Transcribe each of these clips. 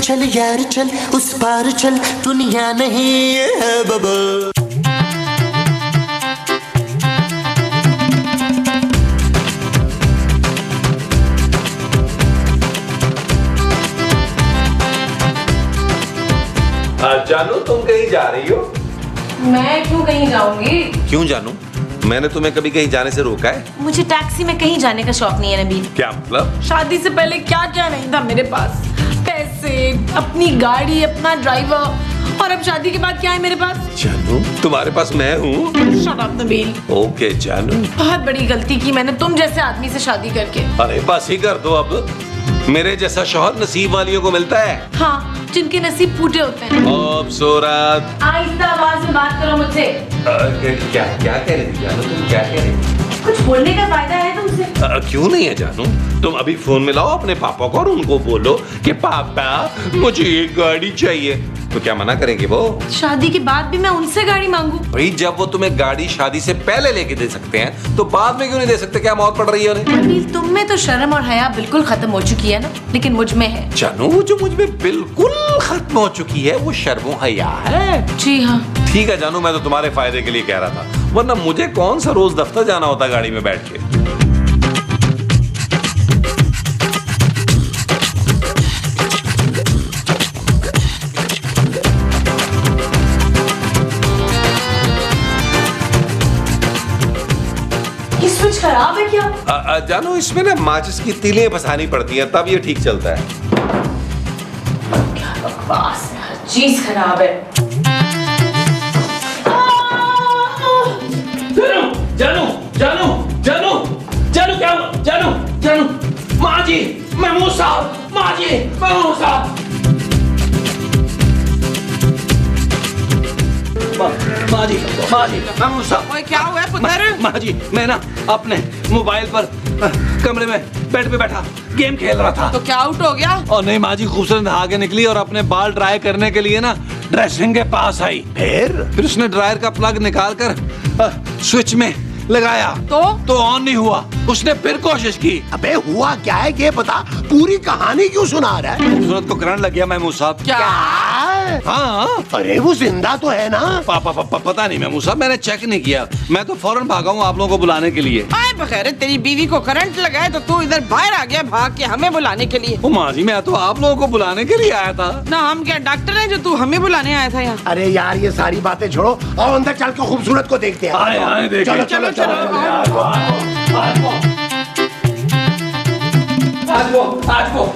चल यार चल, उस पार चल, दुनिया नहीं है बबल। जानू तुम कहीं जा रही हो? मैं क्यों कहीं जाऊंगी? क्यों जानू? मैंने तुम्हें कभी कहीं जाने से रोका है? मुझे टैक्सी में कहीं जाने का शौक नहीं है नबील। क्या मतलब? शादी से पहले क्या क्या नहीं था मेरे पास, पैसे, अपनी गाड़ी, अपना ड्राइवर, और अब शादी के बाद क्या है मेरे पास? जानू तुम्हारे पास मैं हूँ। Shut up Nabeel. ओके जानू। बहुत बड़ी गलती की मैंने तुम जैसे आदमी से शादी करके। अरे बस ही कर दो अब, मेरे जैसा शौहर नसीब वालियों को मिलता है। हाँ, जिनके नसीब फूटे होते हैं। खूबसूरत। आहिस्ता आवाज में बात करो मुझसे। क्या क्या कह रही थी जानू? तुम क्या कह रही थी? कुछ बोलने का फायदा है तुमसे? क्यों नहीं है जानू? तुम अभी फोन मिलाओ अपने पापा को और उनको बोलो कि पापा मुझे एक गाड़ी चाहिए। तो क्या मना करेंगे वो? शादी के बाद भी मैं उनसे गाड़ी मांगू? भाई जब वो तुम्हें गाड़ी शादी से पहले लेके दे सकते हैं तो बाद में क्यों नहीं दे सकते? क्या मौत पड़ रही है उन्हें? नबील, तुम में तो शर्म और हया बिल्कुल खत्म हो चुकी है ना, लेकिन मुझ में है। जानू वो जो मुझ में बिल्कुल खत्म हो चुकी है वो शर्म और हया है। जी हाँ। ठीक है जानू, मैं तो तुम्हारे फायदे के लिए कह रहा था, वरना मुझे कौन सा रोज दफ्तर जाना होता गाड़ी में बैठ के। स्विच खराब है क्या? जानू इसमें ना माचिस की तीलियां फंसानी पड़ती हैं तब ये ठीक चलता है। क्या बकवास है, हर चीज खराब है। जानू जानू जानू जानू क्या हुआ? जानू जानू माँ जी महमूद साहब, माँ जी महमूद साहब। माँ जी महमूद साहब। ओए क्या हुआ है पुत्र? माँ जी मैं ना अपने मोबाइल पर कमरे में बेड पे बैठा गेम खेल रहा था। तो क्या आउट हो गया? और नहीं माँ जी, खूबसूरत नहा के निकली और अपने बाल ड्राई करने के लिए ना ड्रेसिंग के पास आई। फिर उसने ड्रायर का प्लग निकाल कर स्विच में लगाया तो ऑन नहीं हुआ। उसने फिर कोशिश की। अबे हुआ क्या है ये बता, पूरी कहानी क्यों सुना रहा है? खूबसूरत को करंट लग गया महमूद साहब। क्या? हाँ। अरे वो जिंदा तो है ना? पता नहीं महमूद साहब, मैंने चेक नहीं किया। मैं तो फौरन भागा हूँ आप लोगों को बुलाने के लिए। आए बगैर तेरी बीवी को करंट लगा है तो तू इधर बाहर आ गया भाग के हमें बुलाने के लिए। ओ माँ जी मैं तो आप लोगों को बुलाने के लिए आया था ना। हम क्या डॉक्टर हैं जो तू हमें बुलाने आया था यहाँ? अरे यार ये सारी बातें छोड़ो और अंदर चल के खूबसूरत को देखते हैं। आए देखिए। चलो चलो चलो, आज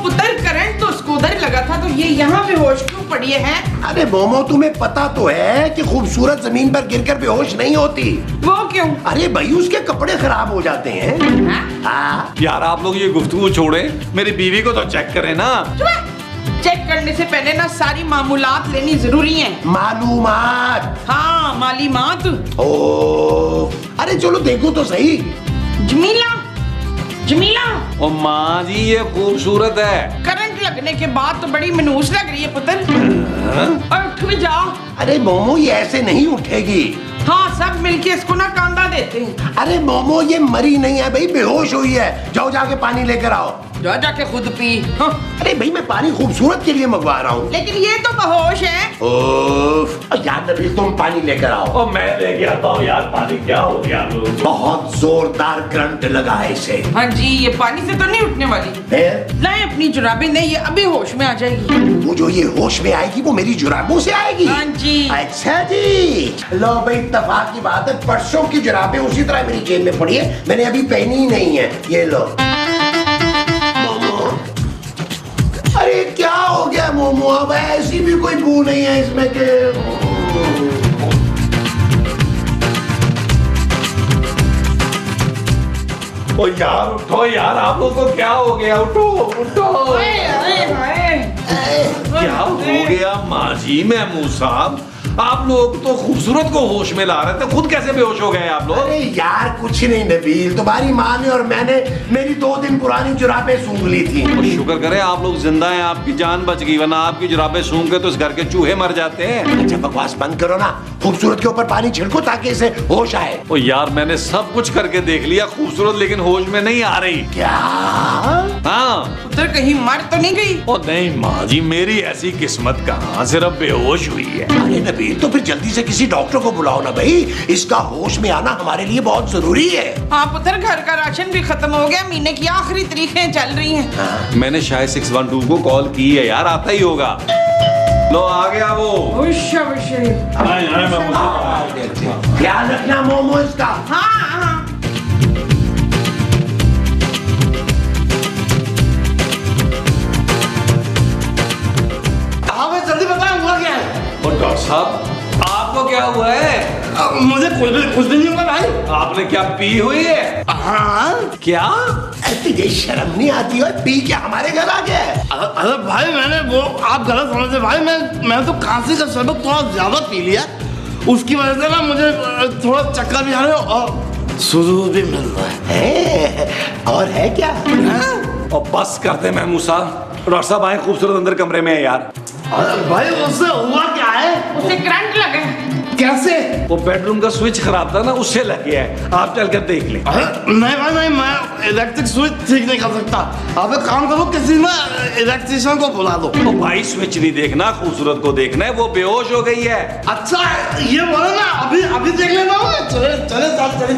पुत्र करंट तो उसको उधर लगा था तो ये यहाँ बेहोश क्यों पड़ी है? अरे मोमो तुम्हें पता तो है कि खूबसूरत जमीन पर गिरकर बेहोश नहीं होती। वो क्यों? अरे भाई उसके कपड़े खराब हो जाते हैं। हाँ? यार आप लोग ये गुफ्तगू छोड़े, मेरी बीवी को तो चेक करें ना। चेक करने से पहले ना सारी मामूलात लेनी जरूरी है। मालूमात? हाँ मालूमात। ओ अरे चलो देखो तो सही। जमीला जमीला। ओ माँ जी ये खूबसूरत है। करंट लगने के बाद तो बड़ी मनूस लग रही है पुत्र। और उठ भी जाओ। अरे मोमो ये ऐसे नहीं उठेगी। हाँ सब मिलके इसको ना कांदा देते हैं। अरे मोमो ये मरी नहीं है भाई, बेहोश हुई है। जाओ जाके पानी लेकर आओ। जा जाके खुद पी। हाँ। अरे भाई मैं पानी खूबसूरत के लिए मंगवा रहा हूँ। लेकिन ये तो बेहोश है। ओफ यार नबील तुम पानी लेकर आओ। ओ मैं लेके आता हूँ यार पानी। क्या हो गया? बहुत जोरदार करंट लगा है इसे। हाँ जी ये पानी से तो नहीं उठने वाली। फिर लाए अपनी जुराबें, नहीं ये अभी होश में आ जाएगी। वो जो ये होश में आएगी वो मेरी जुराबों से आएगी। हाँ जी। अच्छा जी लो भाई, इत्तेफाक की बात है, परसों की जुराबें उसी तरह मेरी जेब में पड़ी है, मैंने अभी पहनी ही नहीं है। ये लो। मोमो अरे क्या हो गया मोमो? अब ऐसी भी कोई बू नहीं है इसमें के। ओ यार उठो यार, आप लोगों को क्या हो गया? उठो उठो। क्या हो गया माँ जी महमूद साहब? आप लोग तो खूबसूरत को होश में ला रहे थे, खुद कैसे बेहोश हो गए आप लोग? अरे यार कुछ नहीं नबील, तुम्हारी माँ ने और मैंने मेरी 2 दिन पुरानी जुराबें सूंघ ली थी। शुक्र करें आप लोग जिंदा हैं, आपकी जान बच गई, वरना आपकी जुराबें सूंघ के तो इस घर के चूहे मर जाते हैं। अच्छा बकवास बंद करो ना, खूबसूरत के ऊपर पानी छिड़को ताकि इसे होश आए। ओ यार मैंने सब कुछ करके देख लिया, खूबसूरत लेकिन होश में नहीं आ रही। क्या? हाँ पुत्र कहीं मर तो नहीं गई? ओ नहीं माँ जी, मेरी ऐसी किस्मत कहाँ, सिर्फ बेहोश हुई है। अरे नबील तो फिर जल्दी से किसी डॉक्टर को बुलाओ ना भाई, इसका होश में आना हमारे लिए बहुत जरूरी है। हाँ पुत्र, घर का राशन भी खत्म हो गया, महीने की आखिरी तारीखें चल रही हैं। मैंने शायद 612 को कॉल की है यार, आता ही होगा। लो आ गया वो। ख्याल रखना मोमोज का। हाँ भाई जल्दी बताओ हुआ क्या है? और डॉक्टर साहब आपको क्या हुआ है? मुझे कुछ भी नहीं हुआ भाई। आपने क्या पी हुई है? हाँ क्या? तुझे शर्म नहीं आती है? पी के हमारे घर आ गया है? अरे भाई मैंने वो आप गलत समझे भाई, मैं तो खांसी का शरबत थोड़ा ज्यादा पी लिया, उसकी वजह से ना मुझे थोड़ा चक्कर भी आ रहा है और सुरूर भी मिल रहा है। और है क्या? और बस करते महमूद साहब, डॉक्टर साहब आए, खूबसूरत अंदर कमरे में है यार। अरे भाई उससे हुआ क्या है? उसे करंट लगा। कैसे? वो बेडरूम का स्विच खराब था ना, उससे लग गया है, आप चल कर देख लें। अरे नहीं भाई नहीं, मैं इलेक्ट्रिक स्विच ठीक नहीं कर सकता। आप एक काम करो, किसी ना इलेक्ट्रिशियन को बुला दो। तो भाई स्विच नहीं देखना, खूबसूरत को देखना है, वो बेहोश हो गई है। अच्छा ये बोलो ना, अभी देख लेता हूँ। चले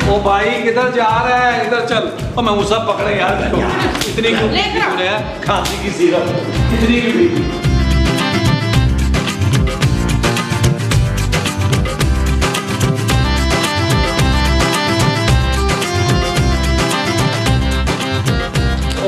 ओ भाई किधर जा रहा है, इधर चल। और महमूद साहब पकड़े यार, इतनी खांसी की सिरप इतनी की।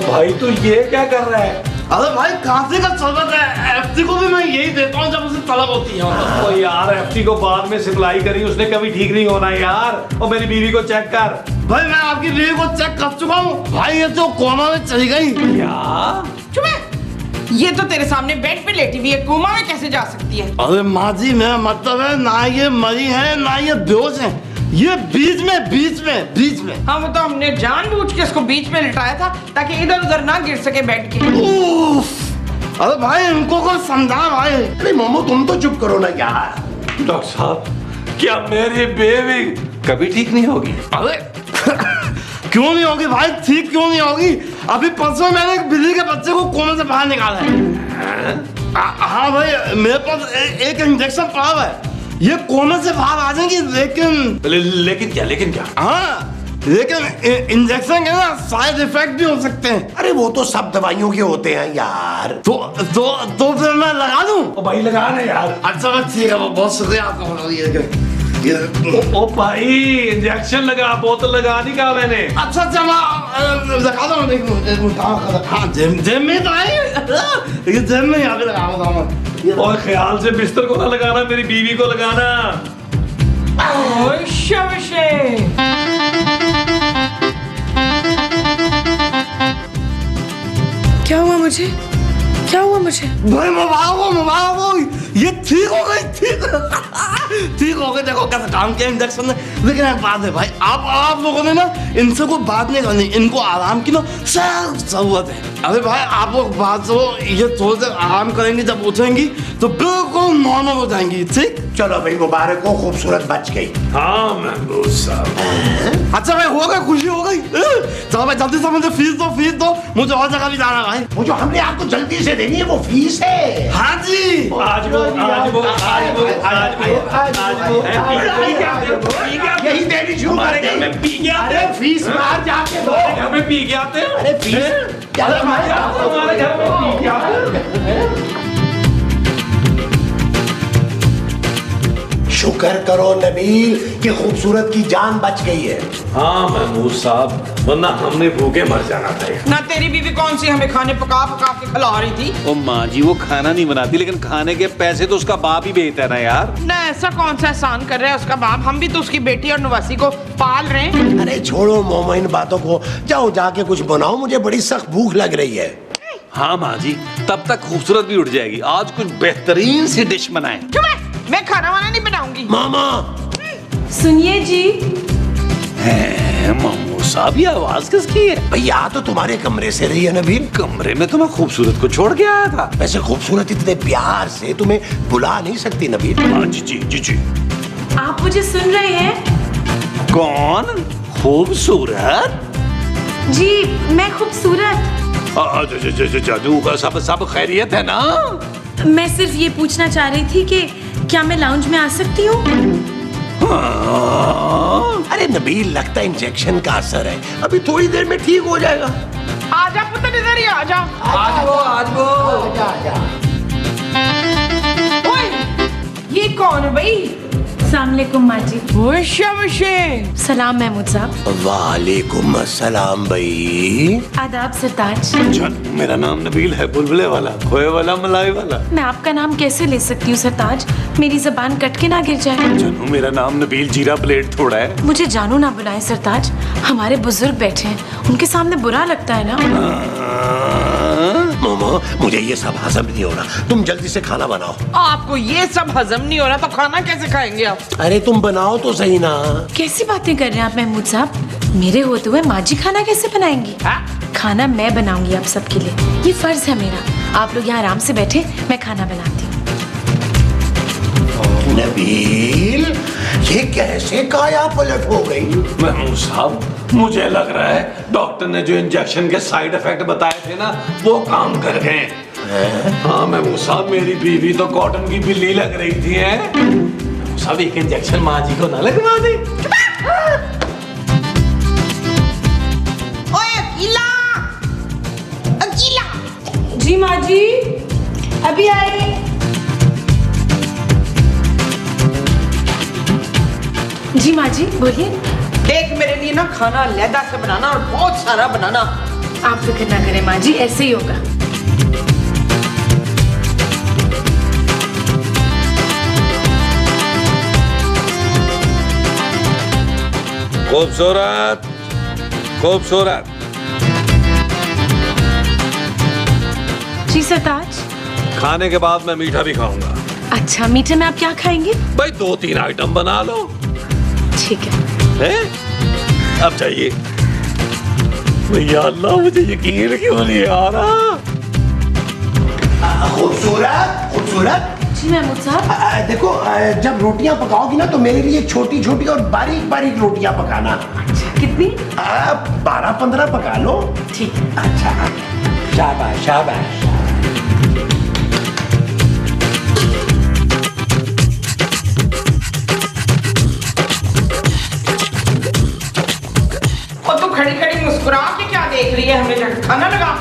भाई तो ये क्या कर रहा है? अरे भाई खांसी का शरबत है, एफटी को भी मैं यही देता हूँ जब उसे तलब होती है। ओ यार एफटी को बाद में सप्लाई करी, उसने कभी ठीक नहीं होना यार। और मेरी बीवी को चेक कर। भाई मैं आपकी बीवी को चेक कर चुका हूँ भाई, ये तो कोमा में चली गई। क्या? चुप है, ये तो तेरे सामने बेड पे लेटी हुई है, कोमा में कैसे जा सकती है? अरे माँ जी मेरा मतलब है ना ये मरी है ना ये बेहोश है, ये बीच में। हाँ वो तो हमने जानबूझ के इसको बीच में लिटाया था ताकि इधर उधर ना गिर सके बेड के। उफ, अरे भाई इनको कोई समझा भाई। अरे मोमो तुम तो चुप करो ना यार। डॉक्टर साहब क्या मेरी बेबी कभी ठीक नहीं होगी? अरे क्यों नहीं होगी भाई, ठीक क्यों नहीं होगी? अभी परसों मैंने एक बिल्ली के बच्चे को कोमे से बाहर निकाला है। हाँ भाई मेरे पास एक इंजेक्शन पड़ा हुआ है, ये कोमे से बाहर आ जाएंगी, लेकिन क्या? हाँ लेकिन इंजेक्शन के ना साइड इफेक्ट भी हो सकते हैं। अरे वो तो सब दवाइयों के होते हैं यार। तो फिर मैं लगा दूं? ओ भाई लगा ना यार। अच्छा बस ठीक है, बहुत शुक्रिया आपका। ओ भाई इंजेक्शन लगा, बोतल लगा दी कहा मैंने। अच्छा मैं लगा दो। हाँ जेब में तो आई, ये जेब में यहाँ पे लगा। और ख्याल से बिस्तर को ना लगाना, मेरी बीवी को लगाना। ओए शबशे। क्या हुआ मुझे? क्या हुआ मुझे? भाई मुबारक हो, ये ठीक हो गई। ठीक हो गई, देखो कैसे काम किया इंजेक्शन ने। लेकिन एक बात है भाई, आप लोगों ने ना इनसे कोई बात नहीं करनी, इनको आराम की ना सख्त जरूरत है। अरे भाई आप लोग बात हो, ये थोड़ी देर आराम करेंगी, जब उठेंगी तो बिल्कुल नॉर्मल हो जाएंगी। ठीक, चलो भाई मुबारक हो, खूबसूरत बच गई। हाँ महमूद साहब। अच्छा भाई हो गई, खुशी हो गई। चलो भाई जल्दी से मुझे फीस दो, मुझे और जगह भी जाना है भाई। वो जो हमने आपको जल्दी से देनी है वो फीस है। हाँ जी यही देनी शुरू करेंगे। पी के आते हैं, फीस बाहर जाके दो। घर में पी के आते हैं। अरे फीस हमारे घर में पी के आते हैं। शुक्र करो नबील कि खूबसूरत की जान बच गई है। हाँ महमूद साहब, वरना हमने भूखे मर जाना था। ना तेरी बीवी कौन सी हमें खाने पका के खिला रही थी? ओ माँ जी वो खाना नहीं बनाती, लेकिन खाने के पैसे तो उसका बाप ही भेजता है ना यार। ना ऐसा कौन सा एहसान कर रहा है उसका बाप, हम भी तो उसकी बेटी और नवासी को पाल रहे हैं। अरे छोड़ो मोमो इन बातों को, जाओ जाके कुछ बनाओ, मुझे बड़ी सख्त भूख लग रही है। हाँ माँ जी, तब तक खूबसूरत भी उठ जाएगी। आज कुछ बेहतरीन सी डिश बनाएं। क्यों है? मैं खाना वाना नहीं बनाऊंगी। मामा सुनिए जी, मामू साहब ये आवाज किसकी है? भैया तो तुम्हारे कमरे से रही है नबील। कमरे में तो मैं खूबसूरत को छोड़ के आया था। वैसे खूबसूरत इतने प्यार से तुम्हें बुला नहीं सकती नबील। हाँ, जी जी जी जी। आप मुझे सुन रहे हैं? कौन खूबसूरत? जी मैं खूबसूरत। जादू का सब खैरियत है ना? मैं सिर्फ ये पूछना चाह रही थी कि क्या मैं लाउंज में आ सकती हूँ? अरे नबील लगता है इंजेक्शन का असर है, अभी थोड़ी देर में ठीक हो जाएगा। आजा पुत्र इधर ही आजा। आज वो ओए, ये कौन है भाई? अस्सलामुअलैकुम माँ जी। सलाम महमूद साहब। वालेकुम अस्सलाम भाई। आदाब सरताज। जान, मेरा नाम नबील है, बुलबुले वाला, खोए वाला, मलाई वाला। मैं आपका नाम कैसे ले सकती हूँ सरताज? मेरी जबान कट के ना गिर जाए। जानू, मेरा नाम नबील जीरा प्लेट थोड़ा है। मुझे जानू ना बुलाएं सरताज, हमारे बुजुर्ग बैठे हैं, उनके सामने बुरा लगता है ना। मामा मुझे ये सब हजम नहीं हो रहा, तुम जल्दी से खाना बनाओ। आपको ये सब हजम नहीं हो रहा तो खाना कैसे खाएंगे आप? अरे तुम बनाओ तो सही ना। कैसी बातें कर रहे हैं आप महमूद साहब? मेरे होते हुए माँ जी खाना कैसे बनाएंगी? खाना मैं बनाऊंगी आप सबके लिए, ये फर्ज है मेरा। आप लोग यहाँ आराम से बैठे, मैं खाना बनाती हूँ। नबील ये कैसे काया पलट हो गई? महमूद साहब, मुझे लग रहा है डॉक्टर ने जो इंजेक्शन के साइड इफेक्ट बताए थे ना, वो काम कर गए। हाँ महमूद साहब, मेरी बीवी तो कॉटन की बिल्ली लग रही थी। महमूद साहब, एक इंजेक्शन माँ जी को ना लगवा दे। ओए अकीला, अकीला। जी माँ जी, अभी आई। जी माँ जी बोलिए। देख मेरे लिए ना खाना अलहदा से बनाना और बहुत सारा बनाना। आप फिक्र ना करें माँ जी, ऐसे ही होगा। खूबसूरत, खूबसूरत। जी सरताज। खाने के बाद मैं मीठा भी खाऊंगा। अच्छा, मीठे में आप क्या खाएंगे? भाई 2-3 आइटम बना लो। ठीक है। अब चाहिए। या अल्लाह, मुझे यकीन क्यों नहीं आ रहा। खूबसूरत खूबसूरत। जी महमूद साहब। देखो जब रोटियां पकाओगी ना तो मेरे लिए छोटी छोटी और बारीक बारीक रोटियां पकाना। अच्छा, कितनी? 12-15 पका लो। ठीक है। अच्छा, शाबाश शाबाश। और तू खड़ी खड़ी मुस्कुरा के क्या देख रही है? हमें जब खाना लगा।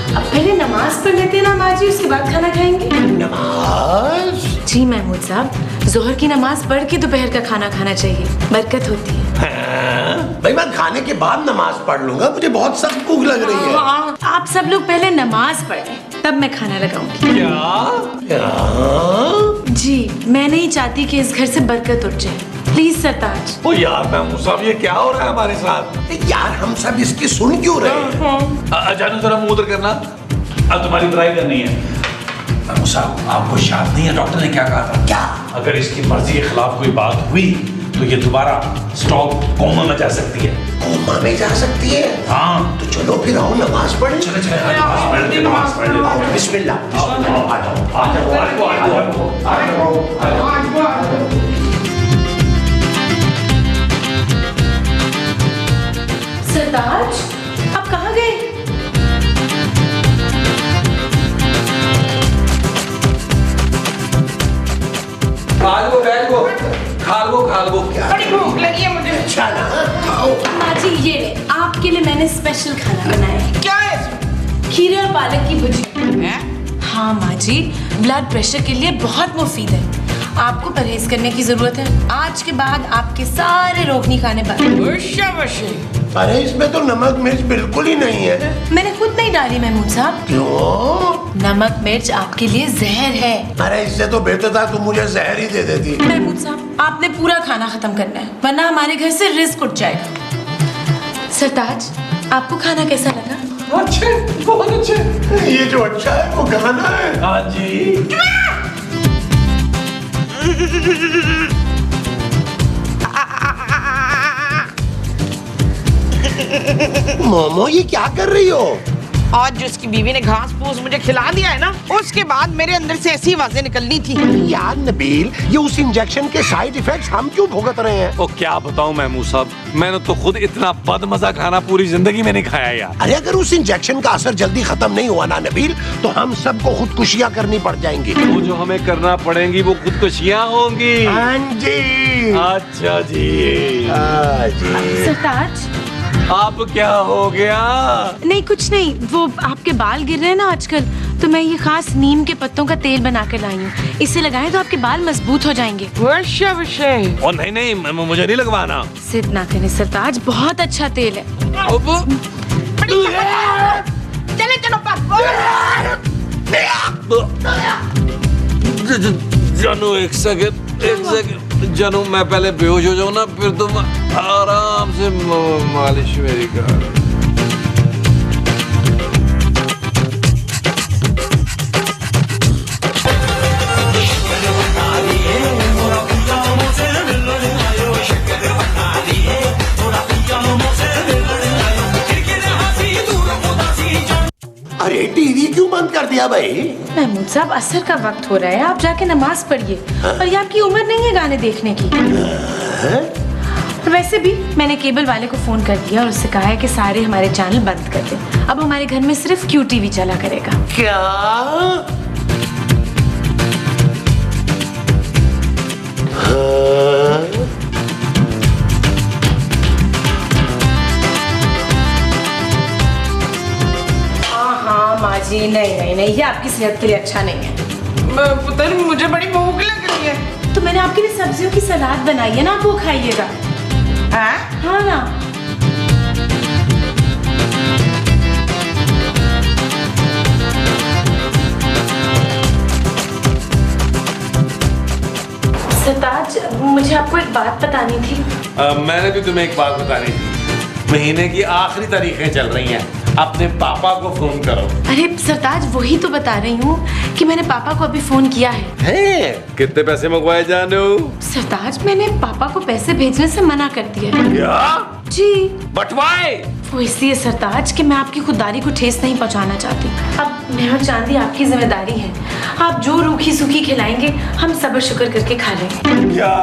अब पहले नमाज पढ़ लेते हैं ना माँ जी, उसके बाद खाना खाएंगे। नमाज? जी महमूद साहब, जोहर की नमाज पढ़ के दोपहर का खाना खाना चाहिए, बरकत होती है। भाई मैं खाने के बाद नमाज पढ़ लूंगा, मुझे बहुत सख्त भूख लग रही है। आप सब लोग पहले नमाज पढ़ें, तब मैं खाना लगाऊंगी। क्या? जी, मैं नहीं चाहती कि इस घर से बरकत उठ जाए। प्लीज सरताज। ओ यार महमूद साहब, ये क्या हो रहा है हमारे साथ? यार हम सब इसकी सुन क्यों रहे हैं? जानू, जरा मुंह उधर करना। अब तुम्हारी बुराई करनी है। महमूद साहब, आपको याद नहीं है डॉक्टर ने क्या कहा था? क्या? अगर इसकी मर्जी के खिलाफ कोई बात हुई तो ये दोबारा स्टॉक कोमा में जा सकती है। कोमा में जा सकती है? हाँ, तो चलो फिर आओ नमाज पढ़े। चले चले, नमाज पढ़ लेते, नमाज पढ़ लेते। आओ, बिस्मिल्लाह। सरताज, आप कहाँ गए? खा लो। बड़ी भूख लगी है मुझे। अच्छा ना, खाओ। माँ जी ये ले, आपके लिए मैंने स्पेशल खाना बनाया है। क्या है इसमें? खीरे और पालक की भुजी। हैं? हाँ माँ जी, ब्लड प्रेशर के लिए बहुत मुफीद है। आपको परहेज करने की जरूरत है। आज के बाद आपके सारे रोकनी खाने बंद। शाबाशी। अरे इसमें तो नमक मिर्च बिल्कुल ही नहीं है। मैंने खुद नहीं डाली महमूद साहब। क्यों? नमक मिर्च आपके लिए जहर है। अरे इससे तो बेहतर था तुम मुझे जहर ही दे देती। महमूद साहब, आपने पूरा खाना खत्म करना है, वरना हमारे घर से रिस्क उठ जाएगा। सरताज, आपको खाना कैसा लगा? अच्छे, बहुत अच्छे। ये जो अच्छा है वो गाना है। हाँ जी। मोमो ये क्या कर रही हो? आज जो उसकी बीवी ने घास फूस मुझे खिला दिया है ना, उसके बाद मेरे अंदर से ऐसी आवाजें निकलनी थी। यार नबील, ये उस इंजेक्शन के साइड इफेक्ट्स हम क्यों भुगत रहे हैं? ओ क्या बताऊं महमूद साहब, मैंने तो खुद इतना बदमजा खाना पूरी जिंदगी में नहीं खाया यार। अरे अगर उस इंजेक्शन का असर जल्दी खत्म नहीं हुआ ना नबील, तो हम सबको खुदकुशियां करनी पड़ जाएंगी। वो जो हमें करना पड़ेंगी वो खुदकुशियां होंगी। हाँ जी। अच्छा जी। हाँ जी। सरताज, आप क्या हो गया? नहीं कुछ नहीं, वो आपके बाल गिर रहे हैं ना आजकल, तो मैं ये खास नीम के पत्तों का तेल बना कर लाई हूँ। इसे लगाएं तो आपके बाल मजबूत हो जाएंगे। वर्षा विषय। ओ नहीं नहीं, मुझे नहीं लगवाना। जिद ना करें सरताज, बहुत अच्छा तेल है। चले चलो जानू एक सेकंड जानू, मैं पहले बेहोश हो जाऊं ना, फिर तुम आराम से मालिश मेरी कर। अरे टीवी क्यों बंद कर दिया भाई? महमूद साहब, असर का वक्त हो रहा है, आप जाके नमाज पढ़िए। और ये आपकी उम्र नहीं है गाने देखने की। वैसे भी मैंने केबल वाले को फोन कर दिया और उससे कहा है कि सारे हमारे चैनल बंद कर दें। अब हमारे घर में सिर्फ क्यू टीवी चला करेगा। क्या? हाँ माँ जी, नहीं, ये आपकी सेहत के लिए अच्छा नहीं है। पुत्र, मुझे बड़ी भूख लग रही है। तो मैंने आपके लिए सब्जियों की सलाद बनाई है ना, आप वो खाइएगा। हाँ ना। सरताज, मुझे आपको एक बात बतानी थी। मैंने भी तुम्हें एक बात बतानी थी। महीने की आखिरी तारीखें चल रही हैं, अपने पापा को फोन करो। अरे सरताज, वही तो बता रही हूँ कि मैंने पापा को अभी फोन किया है। कितने पैसे मंगवाए जानो? सरताज, मैंने पापा को पैसे भेजने से मना कर दिया है। क्या? जी। बटवाए? वो इसलिए सरताज कि मैं आपकी खुददारी को ठेस नहीं पहुंचाना चाहती। अब मैं और चांदी आपकी जिम्मेदारी है। आप जो रूखी सूखी खिलाएंगे हम सब्र शुक्र करके खा लेंगे। क्या?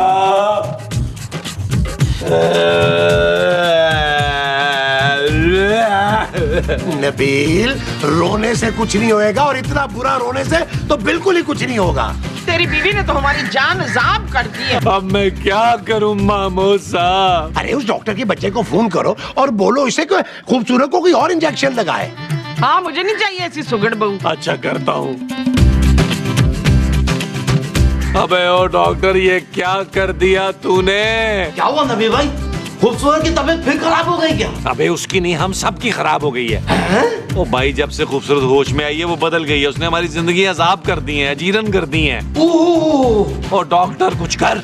नबील, रोने से कुछ नहीं होएगा, और इतना बुरा रोने से तो बिल्कुल ही कुछ नहीं होगा। तेरी बीवी ने तो हमारी जान जाब कर दी है। अब मैं क्या करूं मामू साहब? अरे उस डॉक्टर के बच्चे को फोन करो और बोलो इसे कि खूबसूरत को कोई और इंजेक्शन लगाए। हाँ, मुझे नहीं चाहिए ऐसी सुगड़ बहू। अच्छा करता हूँ। अबे ओ डॉक्टर, ये क्या कर दिया तूने? क्या हुआ नबील भाई? खूबसूरत की तबीयत फिर खराब हो गई क्या? अबे उसकी नहीं, हम सब की खराब हो गई है। ओ भाई, जब से खूबसूरत होश में आई है वो बदल गई है। उसने हमारी जिंदगी अजाब कर दी है, अजीरन कर दी है। ओ डॉक्टर, कुछ कर।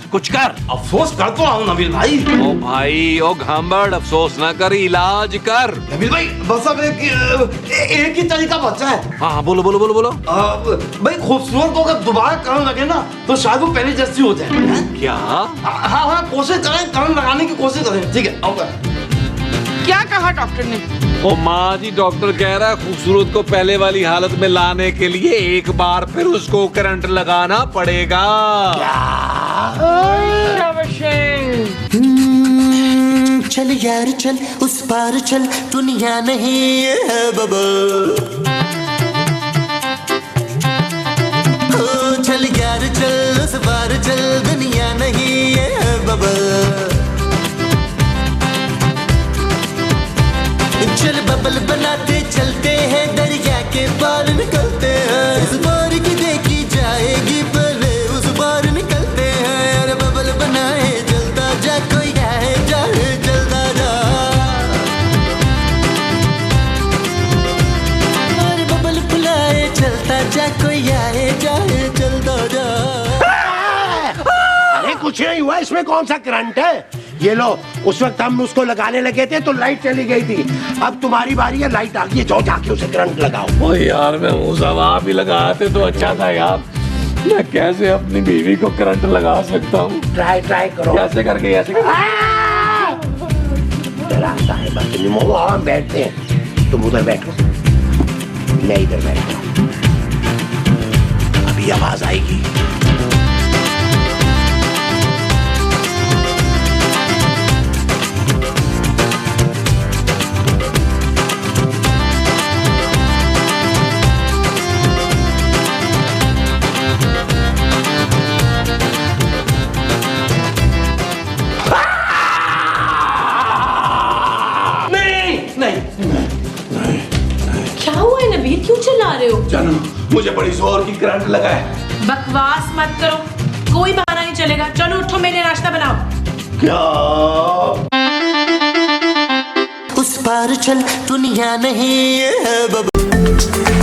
अफसोस कर तो रहा हूँ नबील भाई। ओ भाई, ओ घांबड़, अफसोस ना कर, इलाज कर। नबील भाई, बस अब एक ही तरीका बचा है। हाँ, बोलो। भाई, खूबसूरत को अगर दोबारा करंट लगे ना, तो शायद वो पहले जैसी हो जाए। क्या? हाँ, कोशिश करें, करंट लगाने की कोशिश करें। ठीक है, आओ। क्या कहा डॉक्टर ने? ओ माँ जी, डॉक्टर कह रहा है खूबसूरत को पहले वाली हालत में लाने के लिए एक बार फिर उसको करंट लगाना पड़ेगा। चल यार चल, उस पार चल, दुनिया नहीं है बबल। ओ चल यार चल, उस पार चल, दुनिया नहीं है बबल। चल बबल बनाते चलते हैं, दरिया के पार निकलते हैं। इस बार की देखी जाएगी, पहले उस बार निकलते हैं। अरे बबल बनाए चलता जा, कोई आए जाए चलता जा। अरे बबल बुलाए चलता जा, कोई आए जाए चलता जा। अरे कुछ नहीं हुआ, इसमें कौन सा करंट है? ये लो, उस वक्त हम उसको लगाने लगे थे तो लाइट चली गई थी। अब तुम्हारी बारी है, लाइट आ गई है, जाओ जाके उसे करंट लगाओ। ओ यार, मैं मुँह साहब आप ही लगाते तो अच्छा था यार। मैं कैसे अपनी बीवी को करंट लगा सकता हूँ? ट्राई करो। कैसे करके डराता है बस। वहाँ बैठते हैं, तुम उधर बैठो, मैं इधर बैठता हूँ। अभी आवाज आएगी। क्या हुआ है नबील, क्यों चिल्ला रहे हो? जानू, मुझे बड़ी जोर की करंट लगा है। बकवास मत करो, कोई बहाना नहीं चलेगा। चलो उठो, मेरे नाश्ता बनाओ। क्या? उस पार चल दुनिया नहीं है बबल।